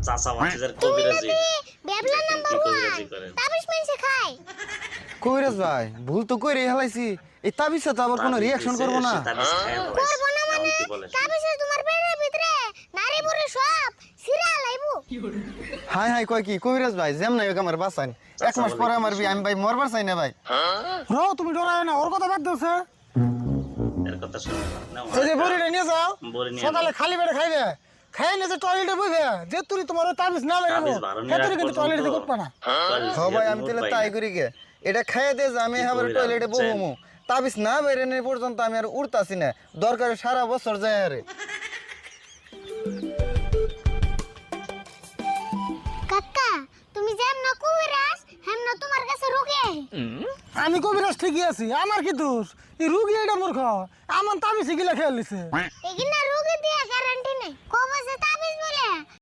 চাচা ভাতিজার কবিরাজি বেবলা নাম্বার কবিরাজি 1 করেন তাবিজ মেনছে খায় কবিরাজ ভাই ভুল তো করে হেলাইছি এই তাবিজটা তো আবার কোনো রিঅ্যাকশন করবো না তাবিজ খায় না করব না মানে কি বলে তাবিজে তোমার পেটের ভিতরে নারী বুড়ি সব সিরা লাইবো হাই হাই কয় কি কবিরাজ ভাই যেমন হোক আমার বাঁচান এক মাস পরে আমার বিয়ে আমি ভাই মরবার চাই না ভাই রো তুমি ডরায় না ওর কথা বাদ দিছে এর কথা শুনে না এই যে বড়িটা নিয়ে যাও বড়ি নিয়ে সকালে খালি পেটে খাইবে খাই না যে টয়লেটে বইবে যে তুই তোমার তাবিজ না লাগাবো তাবিজ বারণ হে তুই রাখ কিন্তু টয়লেটে পর্যন্ত। করবে না হ্যাঁ ভাই আমি তাহলে তাই করি গে এটা খাইয়ে দে যে আমি আবার কবিরাজ টয়লেটে বুঝছেন? বহমু তাবিজ না বেরে নে পর্যন্ত আমি আর উড়তাছি না দরকারে সারা বছর যায় আরে কাকা তুমি যেম না কবিরাজ হেম না তোমার কাছে রোগে আমি কবিরাজ ঠিকই আছি আমার কি দোষ এই রুগী এটা মূর্খ আমার তাবিজ গিলা খেয়াল দিছে এগিনা